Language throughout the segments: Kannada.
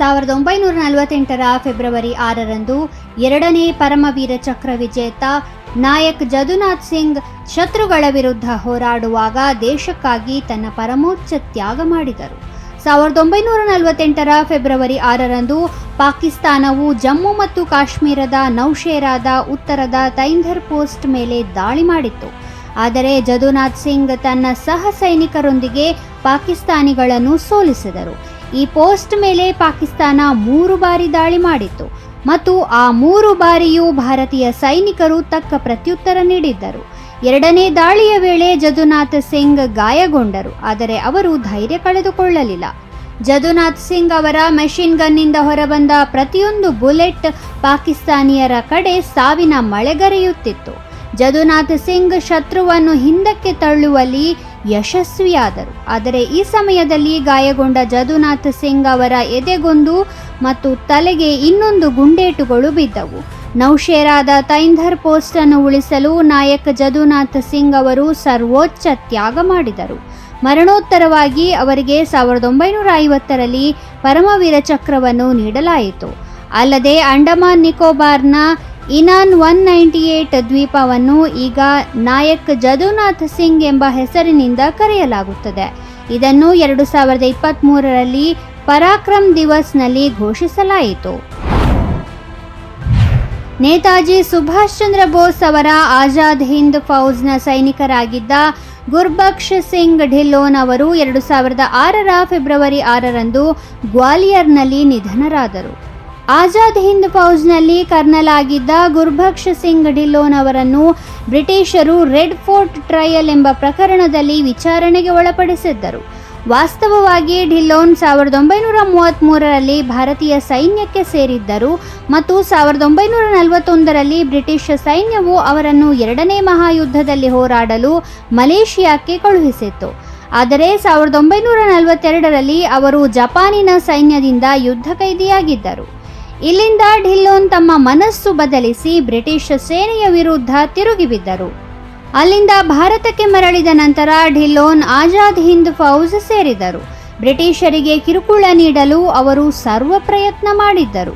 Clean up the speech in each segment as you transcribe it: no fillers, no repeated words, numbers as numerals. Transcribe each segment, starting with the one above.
1948ರ ಫೆಬ್ರವರಿ 6ರಂದು ಎರಡನೇ ಪರಮವೀರ ಚಕ್ರ ವಿಜೇತ ನಾಯಕ್ ಜದುನಾಥ್ ಸಿಂಗ್ ಶತ್ರುಗಳ ವಿರುದ್ಧ ಹೋರಾಡುವಾಗ ದೇಶಕ್ಕಾಗಿ ತನ್ನ ಪರಮೋಚ್ಚ ತ್ಯಾಗ ಮಾಡಿದರು. 1948ರ ಫೆಬ್ರವರಿ 6ರಂದು ಪಾಕಿಸ್ತಾನವು ಜಮ್ಮು ಮತ್ತು ಕಾಶ್ಮೀರದ ನೌಶೇರಾದ ಉತ್ತರದ ತೈಂಧರ್ ಪೋಸ್ಟ್ ಮೇಲೆ ದಾಳಿ ಮಾಡಿತ್ತು. ಆದರೆ ಜದುನಾಥ್ ಸಿಂಗ್ ತನ್ನ ಸಹ ಸೈನಿಕರೊಂದಿಗೆ ಪಾಕಿಸ್ತಾನಿಗಳನ್ನು ಸೋಲಿಸಿದರು. ಈ ಪೋಸ್ಟ್ ಮೇಲೆ ಪಾಕಿಸ್ತಾನ 3 ಬಾರಿ ದಾಳಿ ಮಾಡಿತ್ತು ಮತ್ತು ಆ 3 ಬಾರಿಯೂ ಭಾರತೀಯ ಸೈನಿಕರು ತಕ್ಕ ಪ್ರತ್ಯುತ್ತರ ನೀಡಿದ್ದರು. ಎರಡನೇ ದಾಳಿಯ ವೇಳೆ ಜದುನಾಥ್ ಸಿಂಗ್ ಗಾಯಗೊಂಡರು, ಆದರೆ ಅವರು ಧೈರ್ಯ ಕಳೆದುಕೊಳ್ಳಲಿಲ್ಲ. ಜದುನಾಥ್ ಸಿಂಗ್ ಅವರ ಮೆಷಿನ್ ಗನ್ನಿಂದ ಹೊರಬಂದ ಪ್ರತಿಯೊಂದು ಬುಲೆಟ್ ಪಾಕಿಸ್ತಾನಿಯರ ಕಡೆ ಸಾವಿನ ಮಳೆಗರೆಯುತ್ತಿತ್ತು. ಜದುನಾಥ್ ಸಿಂಗ್ ಶತ್ರುವನ್ನು ಹಿಂದಕ್ಕೆ ತಳ್ಳುವಲ್ಲಿ ಯಶಸ್ವಿಯಾದರು. ಆದರೆ ಈ ಸಮಯದಲ್ಲಿ ಗಾಯಗೊಂಡ ಜದುನಾಥ್ ಸಿಂಗ್ ಅವರ ಎದೆಗೊಂದು ಮತ್ತು ತಲೆಗೆ ಇನ್ನೊಂದು ಗುಂಡೇಟುಗಳು ಬಿದ್ದವು. ನೌಶೇರಾದ ತೈಂಧರ್ ಪೋಸ್ಟ್ ಅನ್ನು ಉಳಿಸಲು ನಾಯಕ್ ಜದುನಾಥ್ ಸಿಂಗ್ ಅವರು ಸರ್ವೋಚ್ಚ ತ್ಯಾಗ ಮಾಡಿದರು. ಮರಣೋತ್ತರವಾಗಿ ಅವರಿಗೆ 1950ರಲ್ಲಿ ಪರಮವೀರ ಚಕ್ರವನ್ನು ನೀಡಲಾಯಿತು. ಅಲ್ಲದೆ ಅಂಡಮಾನ್ ನಿಕೋಬಾರ್ನ ಇನಾನ್ 198 ದ್ವೀಪವನ್ನು ಈಗ ನಾಯಕ್ ಜದುನಾಥ್ ಸಿಂಗ್ ಎಂಬ ಹೆಸರಿನಿಂದ ಕರೆಯಲಾಗುತ್ತದೆ. ಇದನ್ನು 2023ರಲ್ಲಿ ಪರಾಕ್ರಮ್ ದಿವಸ್ನಲ್ಲಿ ಘೋಷಿಸಲಾಯಿತು. ನೇತಾಜಿ ಸುಭಾಷ್ ಚಂದ್ರ ಬೋಸ್ ಅವರ ಆಜಾದ್ ಹಿಂದ್ ಫೌಜ್ನ ಸೈನಿಕರಾಗಿದ್ದ ಗುರ್ಬಕ್ಷ್ ಸಿಂಗ್ ಢಿಲ್ಲೋನ್ ಅವರು 2006ರ ಫೆಬ್ರವರಿ 6ರಂದು ಗ್ವಾಲಿಯರ್ನಲ್ಲಿ ನಿಧನರಾದರು. ಆಜಾದ್ ಹಿಂದ್ ಫೌಜ್ನಲ್ಲಿ ಕರ್ನಲ್ ಆಗಿದ್ದ ಗುರ್ಬಕ್ಷ್ ಸಿಂಗ್ ಢಿಲ್ಲೋನ್ ಅವರನ್ನು ಬ್ರಿಟಿಷರು ರೆಡ್ ಫೋರ್ಟ್ ಟ್ರಯಲ್ ಎಂಬ ಪ್ರಕರಣದಲ್ಲಿ ವಿಚಾರಣೆಗೆ ಒಳಪಡಿಸಿದ್ದರು. ವಾಸ್ತವವಾಗಿ ಢಿಲ್ಲೋನ್ 1933ರಲ್ಲಿ ಭಾರತೀಯ ಸೈನ್ಯಕ್ಕೆ ಸೇರಿದ್ದರು ಮತ್ತು 1941ರಲ್ಲಿ ಬ್ರಿಟಿಷ್ ಸೈನ್ಯವು ಅವರನ್ನು 2ನೇ ಮಹಾಯುದ್ಧದಲ್ಲಿ ಹೋರಾಡಲು ಮಲೇಷಿಯಾಕ್ಕೆ ಕಳುಹಿಸಿತ್ತು. ಆದರೆ 1942ರಲ್ಲಿ ಅವರು ಜಪಾನಿನ ಸೈನ್ಯದಿಂದ ಯುದ್ಧ ಕೈದಿಯಾಗಿದ್ದರು. ಇಲ್ಲಿಂದ ಢಿಲ್ಲೋನ್ ತಮ್ಮ ಮನಸ್ಸು ಬದಲಿಸಿ ಬ್ರಿಟಿಷ್ ಸೇನೆಯ ವಿರುದ್ಧ ತಿರುಗಿಬಿದ್ದರು. ಅಲ್ಲಿಂದ ಭಾರತಕ್ಕೆ ಮರಳಿದ ನಂತರ ಢಿಲ್ಲೋನ್ ಆಜಾದ್ ಹಿಂದ್ ಫೌಜ್ ಸೇರಿದರು. ಬ್ರಿಟಿಷರಿಗೆ ಕಿರುಕುಳ ನೀಡಲು ಅವರು ಸರ್ವ ಪ್ರಯತ್ನ ಮಾಡಿದ್ದರು.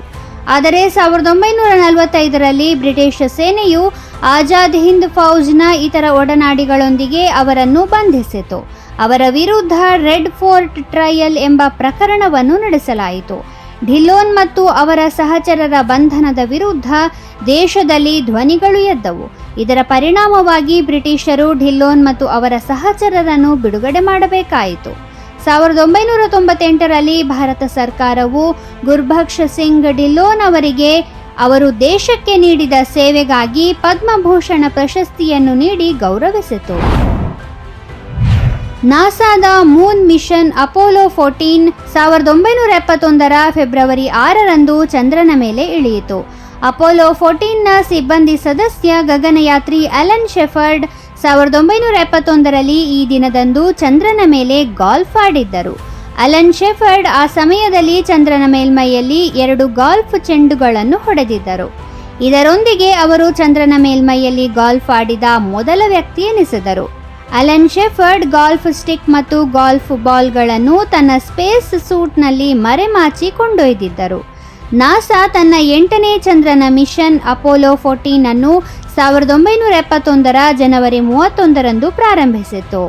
ಆದರೆ 1945ರಲ್ಲಿ ಬ್ರಿಟಿಷ್ ಸೇನೆಯು ಆಜಾದ್ ಹಿಂದ್ ಫೌಜ್ನ ಇತರ ಒಡನಾಡಿಗಳೊಂದಿಗೆ ಅವರನ್ನು ಬಂಧಿಸಿತು. ಅವರ ವಿರುದ್ಧ ರೆಡ್ ಫೋರ್ಟ್ ಟ್ರಯಲ್ ಎಂಬ ಪ್ರಕರಣವನ್ನು ನಡೆಸಲಾಯಿತು. ಢಿಲ್ಲೋನ್ ಮತ್ತು ಅವರ ಸಹಚರರ ಬಂಧನದ ವಿರುದ್ಧ ದೇಶದಲ್ಲಿ ಧ್ವನಿಗಳು ಎದ್ದವು. ಇದರ ಪರಿಣಾಮವಾಗಿ ಬ್ರಿಟಿಷರು ಢಿಲ್ಲೋನ್ ಮತ್ತು ಅವರ ಸಹಚರರನ್ನು ಬಿಡುಗಡೆ ಮಾಡಬೇಕಾಯಿತು. 1998ರಲ್ಲಿ ಭಾರತ ಸರ್ಕಾರವು ಗುರ್ಬಕ್ಷ್ ಸಿಂಗ್ ಢಿಲ್ಲೋನ್ ಅವರಿಗೆ ಅವರು ದೇಶಕ್ಕೆ ನೀಡಿದ ಸೇವೆಗಾಗಿ ಪದ್ಮಭೂಷಣ ಪ್ರಶಸ್ತಿಯನ್ನು ನೀಡಿ ಗೌರವಿಸಿತು. ನಾಸಾದ ಮೂನ್ ಮಿಷನ್ ಅಪೋಲೋ 14 1971ರ ಫೆಬ್ರವರಿ 6ರಂದು ಚಂದ್ರನ ಮೇಲೆ ಇಳಿಯಿತು. ಅಪೋಲೋ 14ನ ಸಿಬ್ಬಂದಿ ಸದಸ್ಯ ಗಗನಯಾತ್ರಿ ಅಲನ್ ಶೆಫರ್ಡ್ 1971ರಲ್ಲಿ ಈ ದಿನದಂದು ಚಂದ್ರನ ಮೇಲೆ ಗಾಲ್ಫ್ ಆಡಿದ್ದರು. ಅಲನ್ ಶೆಫರ್ಡ್ ಆ ಸಮಯದಲ್ಲಿ ಚಂದ್ರನ ಮೇಲ್ಮೈಯಲ್ಲಿ 2 ಗಾಲ್ಫ್ ಚೆಂಡುಗಳನ್ನು ಹೊಡೆದಿದ್ದರು. ಇದರೊಂದಿಗೆ ಅವರು ಚಂದ್ರನ ಮೇಲ್ಮೈಯಲ್ಲಿ ಗಾಲ್ಫ್ ಆಡಿದ ಮೊದಲ ವ್ಯಕ್ತಿ ಎನಿಸಿದರು. ಅಲನ್ ಶೆಫರ್ಡ್ ಗಾಲ್ಫ್ ಸ್ಟಿಕ್ ಮತ್ತು ಗಾಲ್ಫ್ ಬಾಲ್ಗಳನ್ನು ತನ್ನ ಸ್ಪೇಸ್ ಸೂಟ್ನಲ್ಲಿ ಮರೆಮಾಚಿ ಕೊಂಡೊಯ್ದಿದ್ದರು. ನಾಸಾ ತನ್ನ 8ನೇ ಚಂದ್ರನ ಮಿಷನ್ ಅಪೋಲೋ 14 ಅನ್ನು 1971ರ ಜನವರಿ 31ರಂದು ಪ್ರಾರಂಭಿಸಿತು.